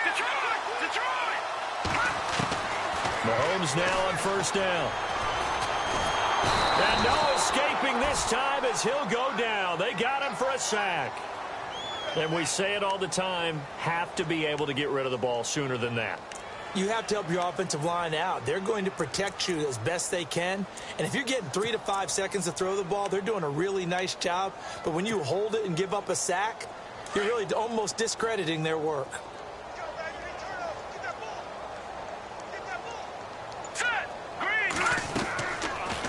Detroit! Mahomes now on first down. And no escaping this time as he'll go down. They got him for a sack. And we say it all the time, have to be able to get rid of the ball sooner than that. You have to help your offensive line out. They're going to protect you as best they can. And if you're getting 3 to 5 seconds to throw the ball, they're doing a really nice job. But when you hold it and give up a sack, you're really almost discrediting their work.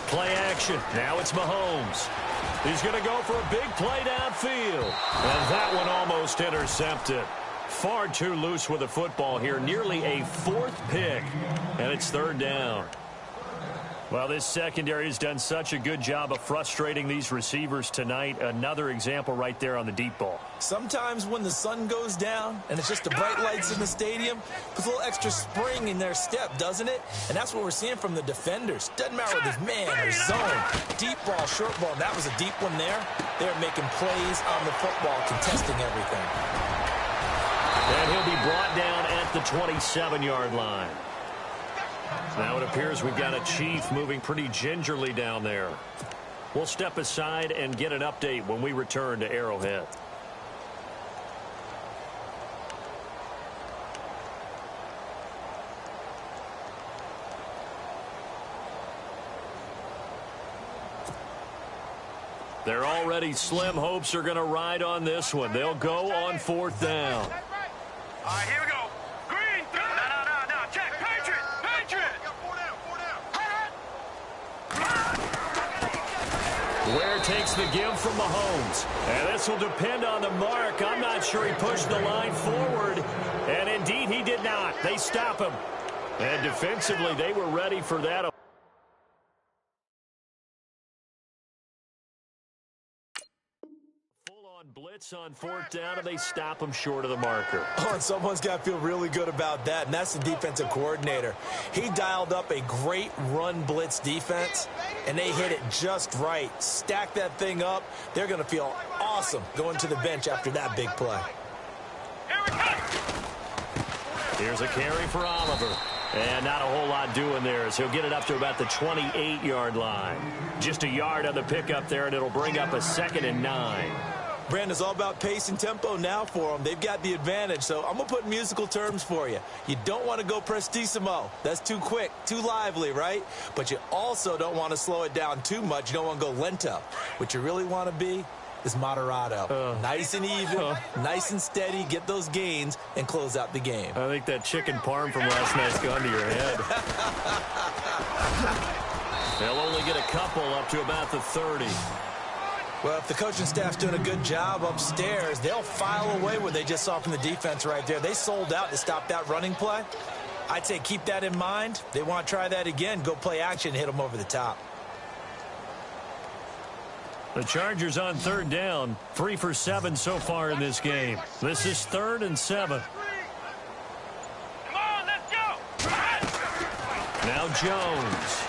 Play action. Now it's Mahomes. He's going to go for a big play downfield. And that one almost intercepted. Far too loose with the football here. Nearly a 4th pick. And it's third down. Well, this secondary has done such a good job of frustrating these receivers tonight. Another example right there on the deep ball. Sometimes when the sun goes down and it's just the bright lights in the stadium, puts a little extra spring in their step, doesn't it? And that's what we're seeing from the defenders. Doesn't matter whether it's man or zone. Deep ball, short ball. That was a deep one there. They're making plays on the football, contesting everything. And he'll be brought down at the 27-yard line. Now it appears we've got a Chief moving pretty gingerly down there. We'll step aside and get an update when we return to Arrowhead. They're already slim hopes are going to ride on this one. They'll go on 4th down. All right, here we go. Green, no. Check. Patriot. Ware takes the give from Mahomes. And this will depend on the mark. I'm not sure he pushed the line forward. And indeed, he did not. They stop him. And defensively, they were ready for that. Blitz on 4th down, and they stop him short of the marker. Oh, and someone's got to feel really good about that, and that's the defensive coordinator. He dialed up a great run blitz defense, and they hit it just right. Stack that thing up. They're going to feel awesome going to the bench after that big play. Here's a carry for Oliver. And not a whole lot doing there as he'll get it up to about the 28-yard line. Just a yard on the pickup there, and it'll bring up a 2nd and 9. Brandon, it's all about pace and tempo now for them. They've got the advantage, so I'm going to put musical terms for you. You don't want to go prestissimo. That's too quick, too lively, right? But you also don't want to slow it down too much. You don't want to go lento. What you really want to be is moderato. Nice and even, nice and steady, get those gains, and close out the game. I think that chicken parm from last night's gone to your head. They'll only get a couple up to about the 30. Well, if the coaching staff's doing a good job upstairs, they'll file away what they just saw from the defense right there. They sold out to stop that running play. I'd say keep that in mind. They want to try that again. Go play action, hit them over the top. The Chargers on 3rd down, 3 for 7 so far in this game. This is 3rd and 7. Come on, let's go. Now Jones.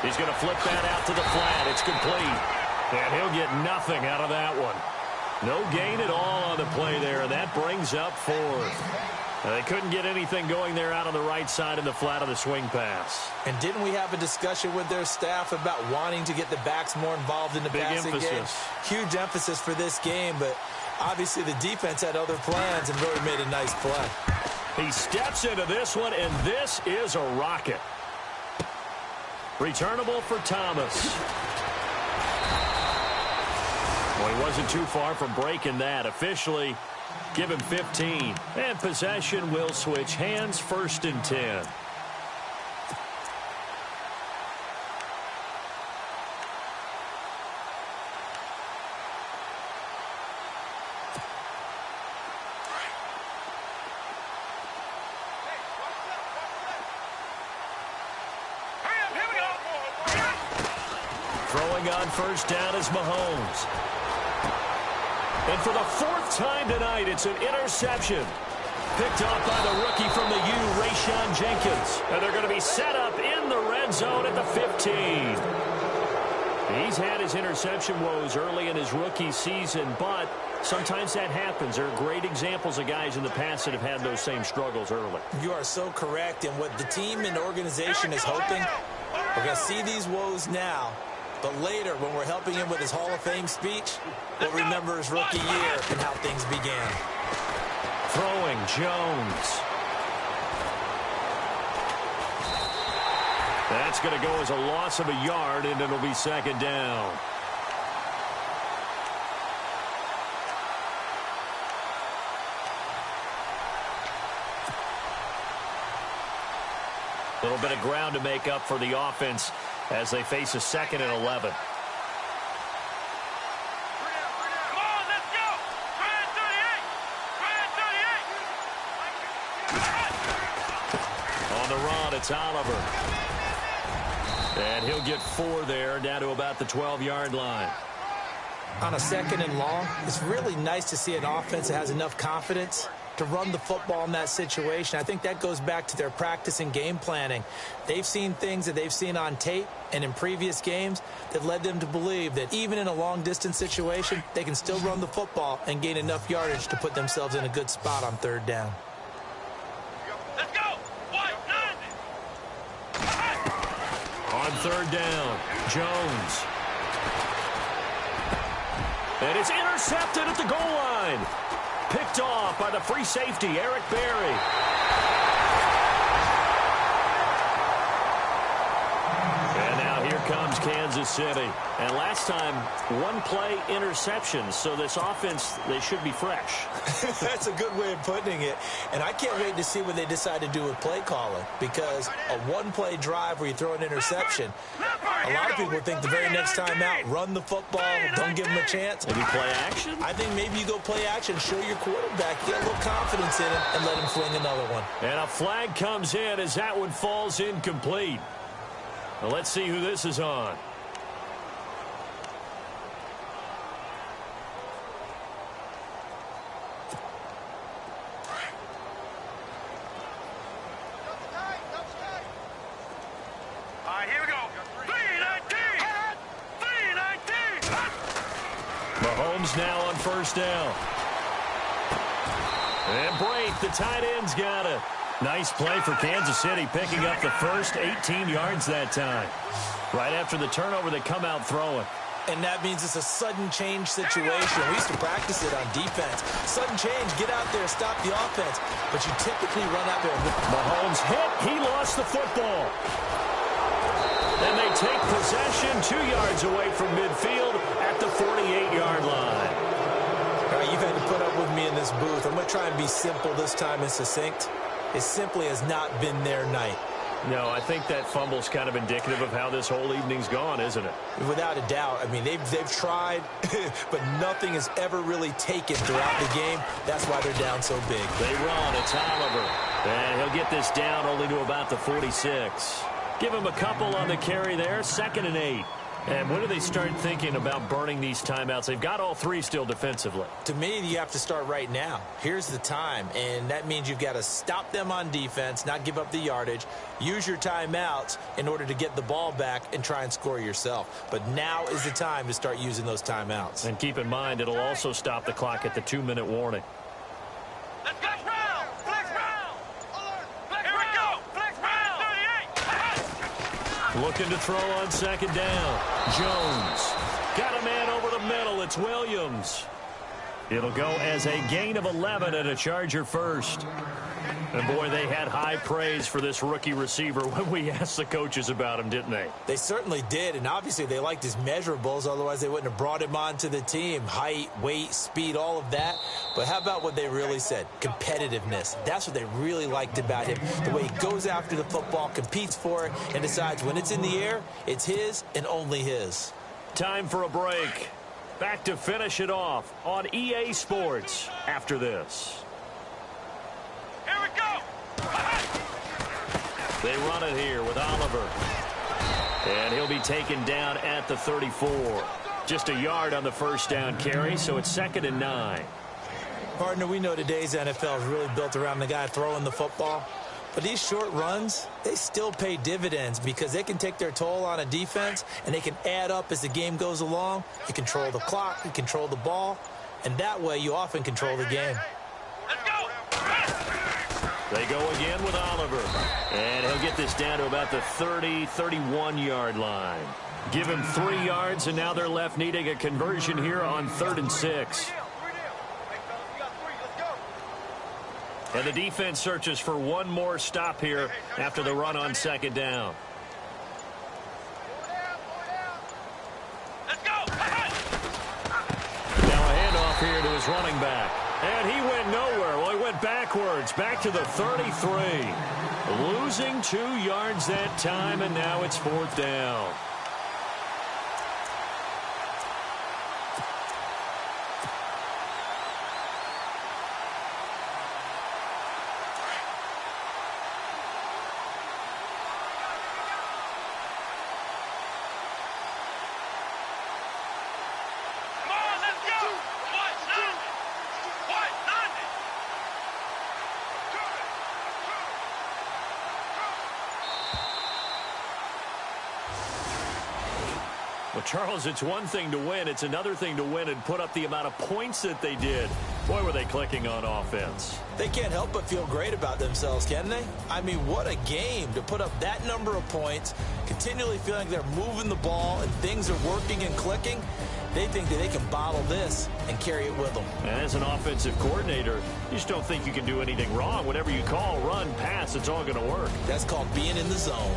He's going to flip that out to the flat. It's complete. And he'll get nothing out of that one. No gain at all on the play there, and that brings up 4th. They couldn't get anything going there out on the right side in the flat of the swing pass. And didn't we have a discussion with their staff about wanting to get the backs more involved in the passing game? Huge emphasis for this game, but obviously the defense had other plans and really made a nice play. He steps into this one, and this is a rocket. Returnable for Thomas. Well, he wasn't too far from breaking that. Officially, give him 15. And possession will switch hands, 1st and 10. Throwing on 1st down is Mahomes. And for the 4th time tonight, it's an interception. Picked off by the rookie from the U, Rayshon Jenkins. And they're going to be set up in the red zone at the 15. He's had his interception woes early in his rookie season, but sometimes that happens. There are great examples of guys in the past that have had those same struggles early. You are so correct. And what the team and organization is hoping, we're going to see these woes now. But later, when we're helping him with his Hall of Fame speech, we'll remember his rookie year and how things began. Throwing, Jones. That's going to go as a loss of a yard, and it'll be 2nd down. A little bit of ground to make up for the offense as they face a 2nd and 11. Come on, let's go. Try it, 38. On the run, it's Oliver. And he'll get 4 there, down to about the 12-yard line. On a 2nd and long, it's really nice to see an offense that has enough confidence to run the football in that situation. I think that goes back to their practice and game planning. They've seen things that they've seen on tape and in previous games that led them to believe that even in a long-distance situation, they can still run the football and gain enough yardage to put themselves in a good spot on 3rd down. Let's go! On 3rd down, Jones. And it's intercepted at the goal line. Picked off by the free safety, Eric Berry. And now here comes Kansas City. And last time, 1-play interception. So this offense, they should be fresh. That's a good way of putting it. And I can't wait to see what they decide to do with play calling. Because a 1-play drive where you throw an interception, a lot of people think the very next time out, run the football, don't give them a chance. Maybe play action? I think maybe you go play action, show your quarterback, get a little confidence in him, and let him fling another one. And a flag comes in as that one falls incomplete. Well, let's see who this is on. All right, here we go. 3-19. Mahomes now on 1st down. And Brate, the tight end's got it. Nice play for Kansas City, picking up the first 18 yards that time. Right after the turnover, they come out throwing. And that means it's a sudden change situation. We used to practice it on defense. Sudden change, get out there, stop the offense. But you typically run out there. Mahomes hit, he lost the football. And they take possession 2 yards away from midfield at the 48-yard line. All right, you've had to put up with me in this booth. I'm going to try and be simple this time and succinct. It simply has not been their night. No, I think that fumble's kind of indicative of how this whole evening's gone, isn't it? Without a doubt. I mean, they've tried, but nothing has ever really taken throughout the game. That's why they're down so big. They run. It's Oliver. And he'll get this down only to about the 46. Give him a couple on the carry there. 2nd and 8. And when do they start thinking about burning these timeouts? They've got all 3 still defensively. To me, you have to start right now. Here's the time, and that means you've got to stop them on defense, not give up the yardage, use your timeouts in order to get the ball back and try and score yourself. But now is the time to start using those timeouts. And keep in mind, it'll also stop the clock at the 2-minute warning. Let's go. Flex Brown. Here we go. Flex Brown. 38. Looking to throw on 2nd down. Jones. Got a man over the middle. It's Williams. It'll go as a gain of 11 and a Charger first. And, boy, they had high praise for this rookie receiver when we asked the coaches about him, didn't they? They certainly did, and obviously they liked his measurables. Otherwise, they wouldn't have brought him onto the team. Height, weight, speed, all of that. But how about what they really said? Competitiveness. That's what they really liked about him. The way he goes after the football, competes for it, and decides when it's in the air, it's his and only his. Time for a break. Back to finish it off on EA Sports after this. Here we go. They run it here with Oliver. And he'll be taken down at the 34. Just a yard on the 1st down carry, so it's 2nd and 9. Partner, we know today's NFL is really built around the guy throwing the football. But these short runs, they still pay dividends because they can take their toll on a defense and they can add up as the game goes along. You control the clock, you control the ball, and that way you often control the game. Let's go. They go again with Oliver. And he'll get this down to about the 30, 31-yard line. Give him 3 yards, and now they're left needing a conversion here on 3rd and 6. And the defense searches for one more stop here after the run on 2nd down. Let's go. Now a handoff here to his running back. And he went nowhere. Well, he went backwards, back to the 33. Losing 2 yards that time, and now it's 4th down. Well, Charles, it's one thing to win. It's another thing to win and put up the amount of points that they did. Boy, were they clicking on offense. They can't help but feel great about themselves, can they? I mean, what a game to put up that number of points, continually feeling they're moving the ball and things are working and clicking. They think that they can bottle this and carry it with them. And as an offensive coordinator, you just don't think you can do anything wrong. Whatever you call, run, pass, it's all going to work. That's called being in the zone.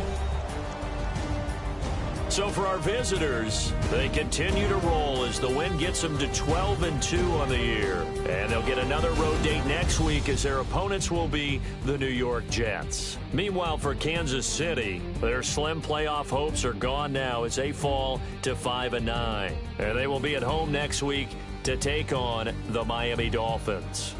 So for our visitors, they continue to roll as the win gets them to 12-2 on the year. And they'll get another road date next week as their opponents will be the New York Jets. Meanwhile, for Kansas City, their slim playoff hopes are gone now as they fall to 5-9. And they will be at home next week to take on the Miami Dolphins.